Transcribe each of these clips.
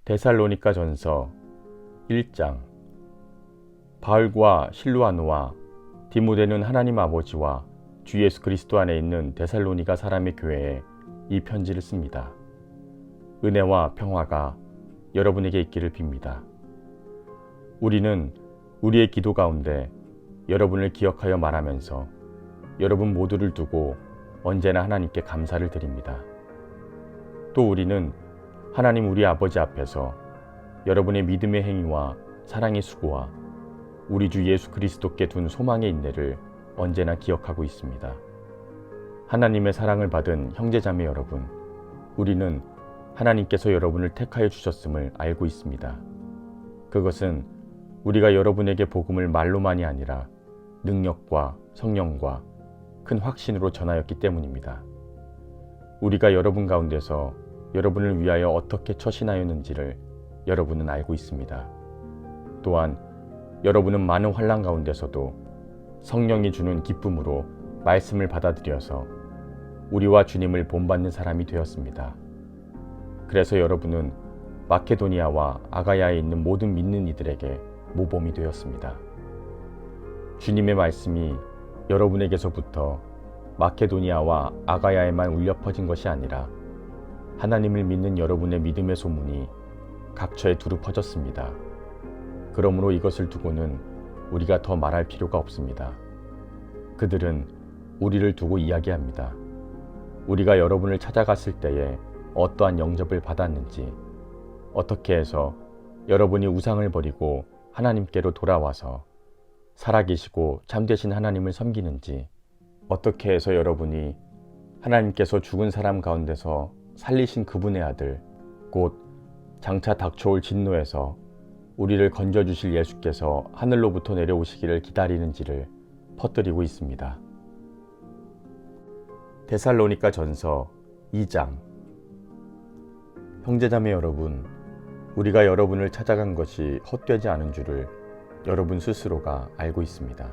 데살로니가 전서 1장. 바울과 실루아노와 디모데는 하나님 아버지와 주 예수 그리스도 안에 있는 데살로니가 사람의 교회에 이 편지를 씁니다. 은혜와 평화가 여러분에게 있기를 빕니다. 우리는 우리의 기도 가운데 여러분을 기억하여 말하면서 여러분 모두를 두고 언제나 하나님께 감사를 드립니다. 또 우리는 하나님 우리 아버지 앞에서 여러분의 믿음의 행위와 사랑의 수고와 우리 주 예수 그리스도께 둔 소망의 인내를 언제나 기억하고 있습니다. 하나님의 사랑을 받은 형제자매 여러분, 우리는 하나님께서 여러분을 택하여 주셨음을 알고 있습니다. 그것은 우리가 여러분에게 복음을 말로만이 아니라 능력과 성령과 큰 확신으로 전하였기 때문입니다. 우리가 여러분 가운데서 여러분을 위하여 어떻게 처신하였는지를 여러분은 알고 있습니다. 또한 여러분은 많은 환난 가운데서도 성령이 주는 기쁨으로 말씀을 받아들여서 우리와 주님을 본받는 사람이 되었습니다. 그래서 여러분은 마케도니아와 아가야에 있는 모든 믿는 이들에게 모범이 되었습니다. 주님의 말씀이 여러분에게서부터 마케도니아와 아가야에만 울려 퍼진 것이 아니라 하나님을 믿는 여러분의 믿음의 소문이 각처에 두루 퍼졌습니다. 그러므로 이것을 두고는 우리가 더 말할 필요가 없습니다. 그들은 우리를 두고 이야기합니다. 우리가 여러분을 찾아갔을 때에 어떠한 영접을 받았는지, 어떻게 해서 여러분이 우상을 버리고 하나님께로 돌아와서 살아계시고 참되신 하나님을 섬기는지, 어떻게 해서 여러분이 하나님께서 죽은 사람 가운데서 살리신 그분의 아들, 곧 장차 닥쳐올 진노에서 우리를 건져주실 예수께서 하늘로부터 내려오시기를 기다리는지를 퍼뜨리고 있습니다. 데살로니가 전서 2장. 형제자매 여러분, 우리가 여러분을 찾아간 것이 헛되지 않은 줄을 여러분 스스로가 알고 있습니다.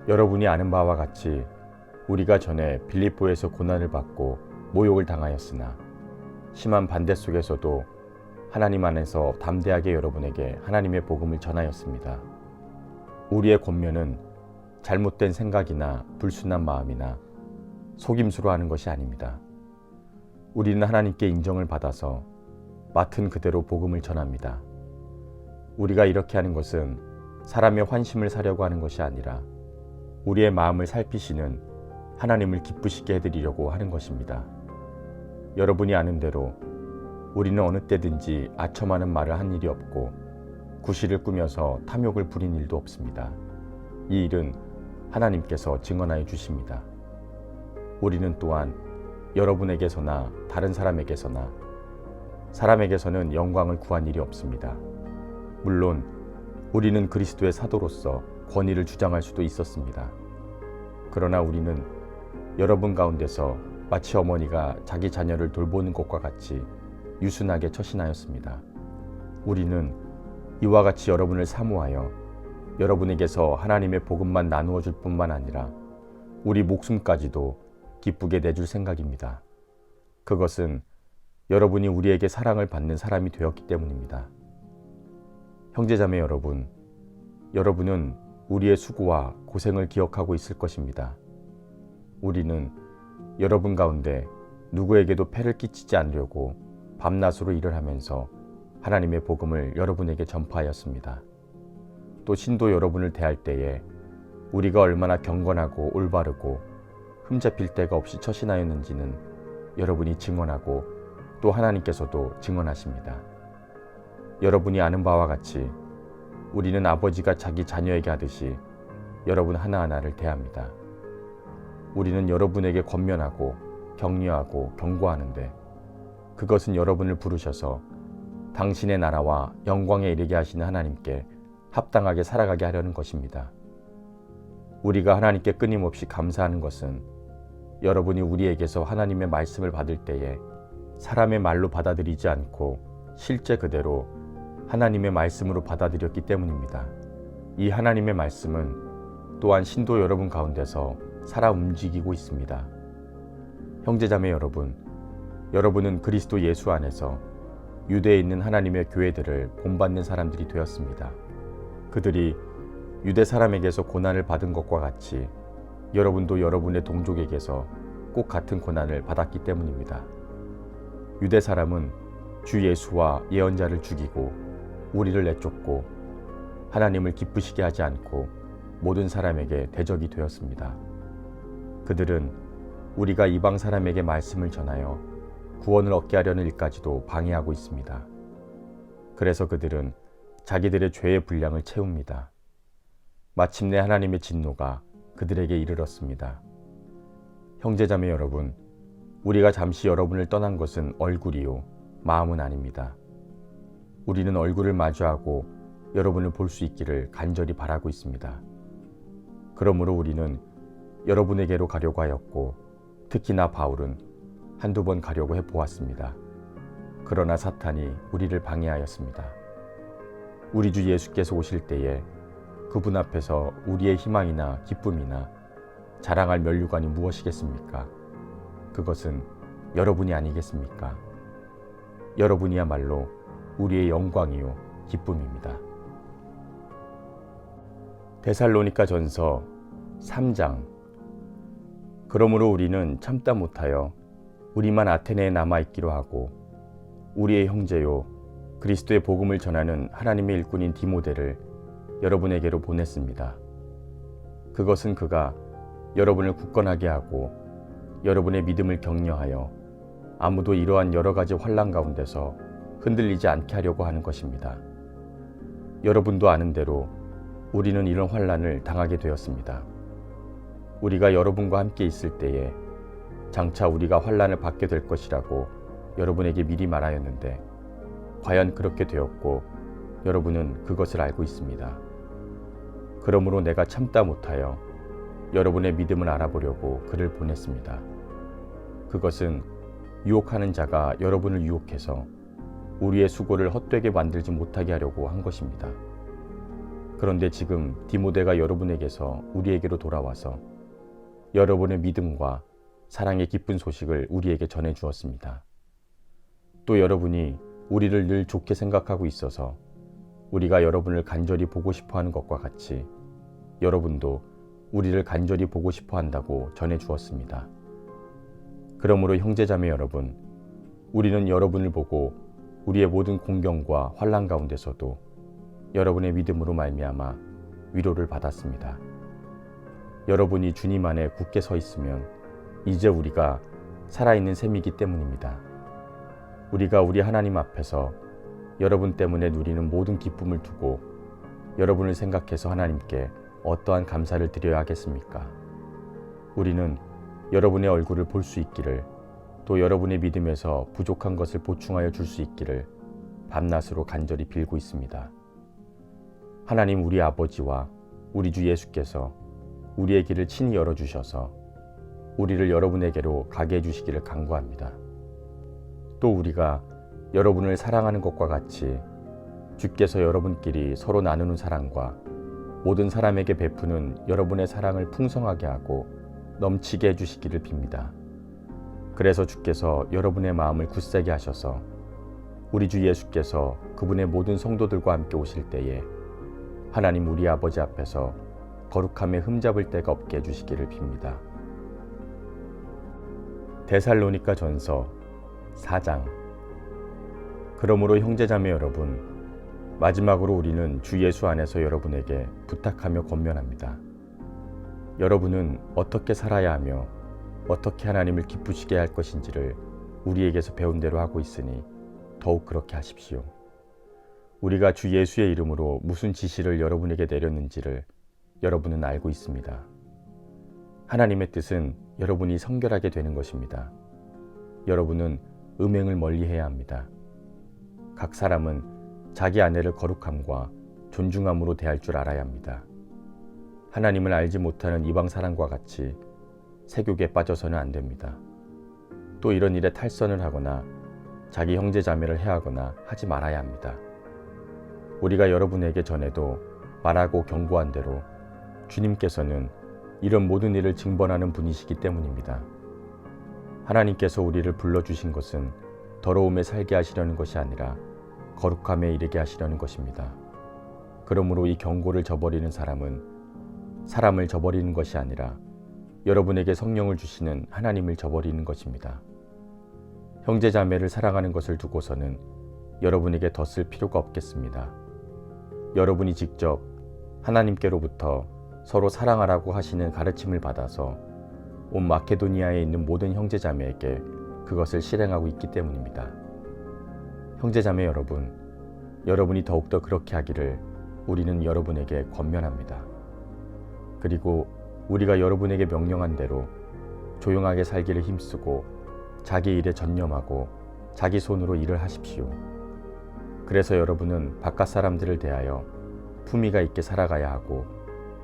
여러분이 아는 바와 같이 우리가 전에 빌립보에서 고난을 받고 모욕을 당하였으나 심한 반대 속에서도 하나님 안에서 담대하게 여러분에게 하나님의 복음을 전하였습니다. 우리의 권면은 잘못된 생각이나 불순한 마음이나 속임수로 하는 것이 아닙니다. 우리는 하나님께 인정을 받아서 맡은 그대로 복음을 전합니다. 우리가 이렇게 하는 것은 사람의 환심을 사려고 하는 것이 아니라 우리의 마음을 살피시는 하나님을 기쁘시게 해드리려고 하는 것입니다. 여러분이 아는 대로 우리는 어느 때든지 아첨하는 말을 한 일이 없고 구실을 꾸며서 탐욕을 부린 일도 없습니다. 이 일은 하나님께서 증언하여 주십니다. 우리는 또한 여러분에게서나 다른 사람에게서나 사람에게서는 영광을 구한 일이 없습니다. 물론 우리는 그리스도의 사도로서 권위를 주장할 수도 있었습니다. 그러나 우리는 여러분 가운데서 마치 어머니가 자기 자녀를 돌보는 것과 같이 유순하게 처신하였습니다. 우리는 이와 같이 여러분을 사모하여 여러분에게서 하나님의 복음만 나누어 줄 뿐만 아니라 우리 목숨까지도 기쁘게 내줄 생각입니다. 그것은 여러분이 우리에게 사랑을 받는 사람이 되었기 때문입니다. 형제자매 여러분, 여러분은 우리의 수고와 고생을 기억하고 있을 것입니다. 우리는 여러분 가운데 누구에게도 폐를 끼치지 않으려고 밤낮으로 일을 하면서 하나님의 복음을 여러분에게 전파하였습니다. 또 신도 여러분을 대할 때에 우리가 얼마나 경건하고 올바르고 흠잡힐 데가 없이 처신하였는지는 여러분이 증언하고 또 하나님께서도 증언하십니다. 여러분이 아는 바와 같이 우리는 아버지가 자기 자녀에게 하듯이 여러분 하나하나를 대합니다. 우리는 여러분에게 권면하고 격려하고 경고하는데 그것은 여러분을 부르셔서 당신의 나라와 영광에 이르게 하시는 하나님께 합당하게 살아가게 하려는 것입니다. 우리가 하나님께 끊임없이 감사하는 것은 여러분이 우리에게서 하나님의 말씀을 받을 때에 사람의 말로 받아들이지 않고 실제 그대로 하나님의 말씀으로 받아들였기 때문입니다. 이 하나님의 말씀은 또한 신도 여러분 가운데서 살아 움직이고 있습니다. 형제자매 여러분, 여러분은 그리스도 예수 안에서 유대에 있는 하나님의 교회들을 본받는 사람들이 되었습니다. 그들이 유대 사람에게서 고난을 받은 것과 같이 여러분도 여러분의 동족에게서 꼭 같은 고난을 받았기 때문입니다. 유대 사람은 주 예수와 예언자를 죽이고 우리를 내쫓고 하나님을 기쁘시게 하지 않고 모든 사람에게 대적이 되었습니다. 그들은 우리가 이방 사람에게 말씀을 전하여 구원을 얻게 하려는 일까지도 방해하고 있습니다. 그래서 그들은 자기들의 죄의 분량을 채웁니다. 마침내 하나님의 진노가 그들에게 이르렀습니다. 형제자매 여러분, 우리가 잠시 여러분을 떠난 것은 얼굴이요 마음은 아닙니다. 우리는 얼굴을 마주하고 여러분을 볼 수 있기를 간절히 바라고 있습니다. 그러므로 우리는 여러분에게로 가려고 하였고 특히나 바울은 한두 번 가려고 해보았습니다. 그러나 사탄이 우리를 방해하였습니다. 우리 주 예수께서 오실 때에 그분 앞에서 우리의 희망이나 기쁨이나 자랑할 면류관이 무엇이겠습니까? 그것은 여러분이 아니겠습니까? 여러분이야말로 우리의 영광이요 기쁨입니다. 데살로니가 전서 3장. 그러므로 우리는 참다 못하여 우리만 아테네에 남아있기로 하고 우리의 형제요 그리스도의 복음을 전하는 하나님의 일꾼인 디모데를 여러분에게로 보냈습니다. 그것은 그가 여러분을 굳건하게 하고 여러분의 믿음을 격려하여 아무도 이러한 여러 가지 환난 가운데서 흔들리지 않게 하려고 하는 것입니다. 여러분도 아는 대로 우리는 이런 환난을 당하게 되었습니다. 우리가 여러분과 함께 있을 때에 장차 우리가 환난을 받게 될 것이라고 여러분에게 미리 말하였는데 과연 그렇게 되었고 여러분은 그것을 알고 있습니다. 그러므로 내가 참다 못하여 여러분의 믿음을 알아보려고 그를 보냈습니다. 그것은 유혹하는 자가 여러분을 유혹해서 우리의 수고를 헛되게 만들지 못하게 하려고 한 것입니다. 그런데 지금 디모데가 여러분에게서 우리에게로 돌아와서 여러분의 믿음과 사랑의 기쁜 소식을 우리에게 전해 주었습니다. 또 여러분이 우리를 늘 좋게 생각하고 있어서 우리가 여러분을 간절히 보고 싶어 하는 것과 같이 여러분도 우리를 간절히 보고 싶어 한다고 전해 주었습니다. 그러므로 형제자매 여러분, 우리는 여러분을 보고 우리의 모든 공경과 환난 가운데서도 여러분의 믿음으로 말미암아 위로를 받았습니다. 여러분이 주님 안에 굳게 서 있으면 이제 우리가 살아있는 셈이기 때문입니다. 우리가 우리 하나님 앞에서 여러분 때문에 누리는 모든 기쁨을 두고 여러분을 생각해서 하나님께 어떠한 감사를 드려야 하겠습니까? 우리는 여러분의 얼굴을 볼 수 있기를, 또 여러분의 믿음에서 부족한 것을 보충하여 줄 수 있기를 밤낮으로 간절히 빌고 있습니다. 하나님 우리 아버지와 우리 주 예수께서 우리의 길을 친히 열어주셔서 우리를 여러분에게로 가게 해주시기를 간구합니다. 또 우리가 여러분을 사랑하는 것과 같이 주께서 여러분끼리 서로 나누는 사랑과 모든 사람에게 베푸는 여러분의 사랑을 풍성하게 하고 넘치게 해주시기를 빕니다. 그래서 주께서 여러분의 마음을 굳세게 하셔서 우리 주 예수께서 그분의 모든 성도들과 함께 오실 때에 하나님 우리 아버지 앞에서 거룩함에 흠잡을 데가 없게 해주시기를 빕니다. 데살로니가 전서 4장. 그러므로 형제자매 여러분, 마지막으로 우리는 주 예수 안에서 여러분에게 부탁하며 권면합니다. 여러분은 어떻게 살아야 하며 어떻게 하나님을 기쁘시게 할 것인지를 우리에게서 배운 대로 하고 있으니 더욱 그렇게 하십시오. 우리가 주 예수의 이름으로 무슨 지시를 여러분에게 내렸는지를 여러분은 알고 있습니다. 하나님의 뜻은 여러분이 성결하게 되는 것입니다. 여러분은 음행을 멀리해야 합니다. 각 사람은 자기 아내를 거룩함과 존중함으로 대할 줄 알아야 합니다. 하나님을 알지 못하는 이방 사람과 같이 세욕에 빠져서는 안 됩니다. 또 이런 일에 탈선을 하거나 자기 형제 자매를 해하거나 하지 말아야 합니다. 우리가 여러분에게 전에도 말하고 경고한 대로 주님께서는 이런 모든 일을 증번하는 분이시기 때문입니다. 하나님께서 우리를 불러주신 것은 더러움에 살게 하시려는 것이 아니라 거룩함에 이르게 하시려는 것입니다. 그러므로 이 경고를 저버리는 사람은 사람을 저버리는 것이 아니라 여러분에게 성령을 주시는 하나님을 저버리는 것입니다. 형제 자매를 사랑하는 것을 두고서는 여러분에게 더 쓸 필요가 없겠습니다. 여러분이 직접 하나님께로부터 서로 사랑하라고 하시는 가르침을 받아서 온 마케도니아에 있는 모든 형제 자매에게 그것을 실행하고 있기 때문입니다. 형제 자매 여러분, 여러분이 더욱더 그렇게 하기를 우리는 여러분에게 권면합니다. 그리고 우리가 여러분에게 명령한 대로 조용하게 살기를 힘쓰고 자기 일에 전념하고 자기 손으로 일을 하십시오. 그래서 여러분은 바깥 사람들을 대하여 품위가 있게 살아가야 하고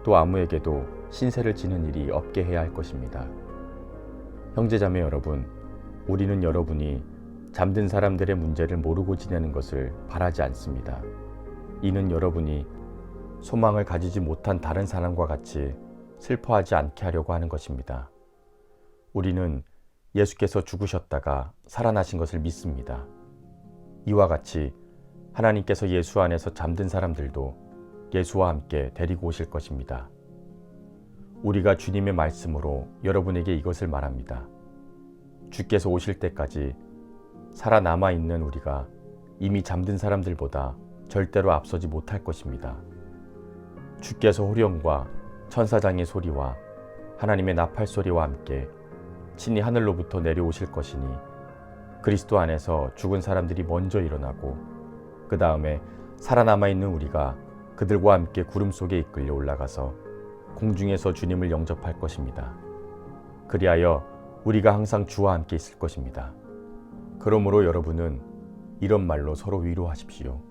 또 아무에게도 신세를 지는 일이 없게 해야 할 것입니다. 형제자매 여러분, 우리는 여러분이 잠든 사람들의 문제를 모르고 지내는 것을 바라지 않습니다. 이는 여러분이 소망을 가지지 못한 다른 사람과 같이 슬퍼하지 않게 하려고 하는 것입니다. 우리는 예수께서 죽으셨다가 살아나신 것을 믿습니다. 이와 같이 하나님께서 예수 안에서 잠든 사람들도 예수와 함께 데리고 오실 것입니다. 우리가 주님의 말씀으로 여러분에게 이것을 말합니다. 주께서 오실 때까지 살아남아 있는 우리가 이미 잠든 사람들보다 절대로 앞서지 못할 것입니다. 주께서 호령과 천사장의 소리와 하나님의 나팔 소리와 함께 친히 하늘로부터 내려오실 것이니 그리스도 안에서 죽은 사람들이 먼저 일어나고 그 다음에 살아남아 있는 우리가 그들과 함께 구름 속에 이끌려 올라가서 공중에서 주님을 영접할 것입니다. 그리하여 우리가 항상 주와 함께 있을 것입니다. 그러므로 여러분은 이런 말로 서로 위로하십시오.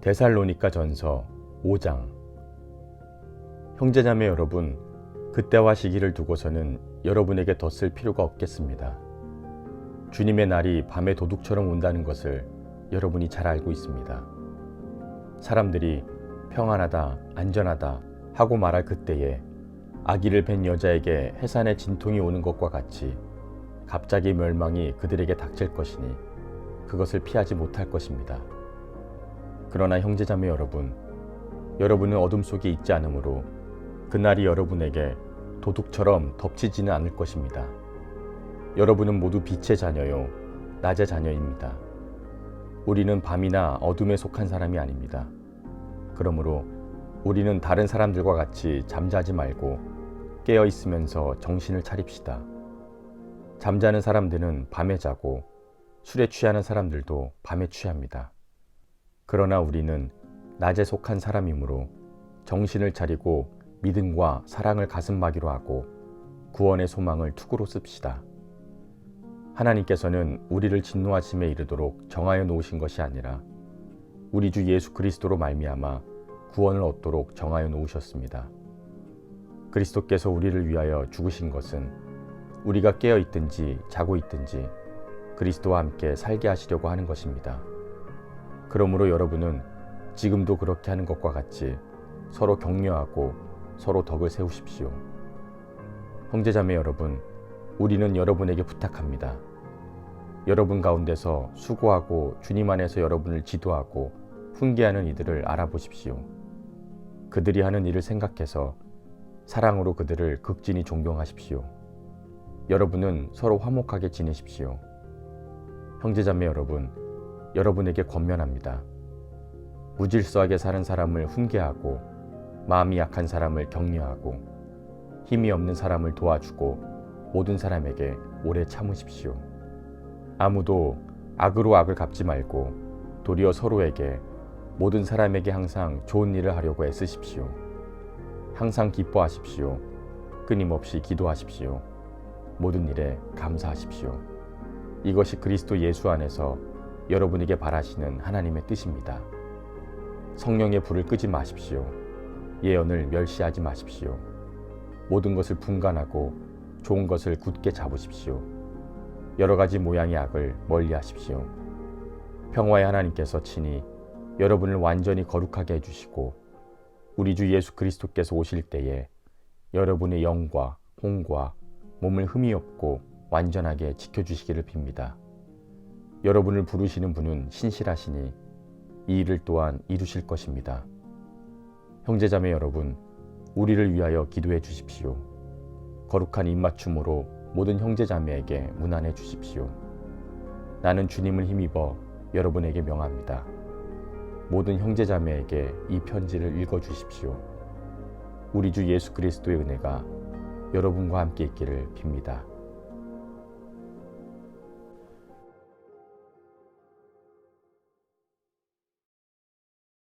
데살로니가 전서 5장. 형제자매 여러분, 그때와 시기를 두고서는 여러분에게 더 쓸 필요가 없겠습니다. 주님의 날이 밤의 도둑처럼 온다는 것을 여러분이 잘 알고 있습니다. 사람들이 평안하다, 안전하다 하고 말할 그때에 아기를 뵌 여자에게 해산의 진통이 오는 것과 같이 갑자기 멸망이 그들에게 닥칠 것이니 그것을 피하지 못할 것입니다. 그러나 형제자매 여러분, 여러분은 어둠 속에 있지 않으므로 그날이 여러분에게 도둑처럼 덮치지는 않을 것입니다. 여러분은 모두 빛의 자녀요, 낮의 자녀입니다. 우리는 밤이나 어둠에 속한 사람이 아닙니다. 그러므로 우리는 다른 사람들과 같이 잠자지 말고 깨어 있으면서 정신을 차립시다. 잠자는 사람들은 밤에 자고 술에 취하는 사람들도 밤에 취합니다. 그러나 우리는 낮에 속한 사람이므로 정신을 차리고 믿음과 사랑을 가슴막이로 하고 구원의 소망을 투구로 씁시다. 하나님께서는 우리를 진노하심에 이르도록 정하여 놓으신 것이 아니라 우리 주 예수 그리스도로 말미암아 구원을 얻도록 정하여 놓으셨습니다. 그리스도께서 우리를 위하여 죽으신 것은 우리가 깨어 있든지 자고 있든지 그리스도와 함께 살게 하시려고 하는 것입니다. 그러므로 여러분은 지금도 그렇게 하는 것과 같이 서로 격려하고 서로 덕을 세우십시오. 형제자매 여러분, 우리는 여러분에게 부탁합니다. 여러분 가운데서 수고하고 주님 안에서 여러분을 지도하고 훈계하는 이들을 알아보십시오. 그들이 하는 일을 생각해서 사랑으로 그들을 극진히 존경하십시오. 여러분은 서로 화목하게 지내십시오. 형제자매 여러분, 여러분에게 권면합니다. 무질서하게 사는 사람을 훈계하고 마음이 약한 사람을 격려하고 힘이 없는 사람을 도와주고 모든 사람에게 오래 참으십시오. 아무도 악으로 악을 갚지 말고 도리어 서로에게 모든 사람에게 항상 좋은 일을 하려고 애쓰십시오. 항상 기뻐하십시오. 끊임없이 기도하십시오. 모든 일에 감사하십시오. 이것이 그리스도 예수 안에서 여러분에게 바라시는 하나님의 뜻입니다. 성령의 불을 끄지 마십시오. 예언을 멸시하지 마십시오. 모든 것을 분간하고 좋은 것을 굳게 잡으십시오. 여러 가지 모양의 악을 멀리하십시오. 평화의 하나님께서 친히 여러분을 완전히 거룩하게 해주시고 우리 주 예수 그리스도께서 오실 때에 여러분의 영과 혼과 몸을 흠이 없고 완전하게 지켜주시기를 빕니다. 여러분을 부르시는 분은 신실하시니 이 일을 또한 이루실 것입니다. 형제자매 여러분, 우리를 위하여 기도해 주십시오. 거룩한 입맞춤으로 모든 형제자매에게 문안해 주십시오. 나는 주님을 힘입어 여러분에게 명합니다. 모든 형제자매에게 이 편지를 읽어 주십시오. 우리 주 예수 그리스도의 은혜가 여러분과 함께 있기를 빕니다.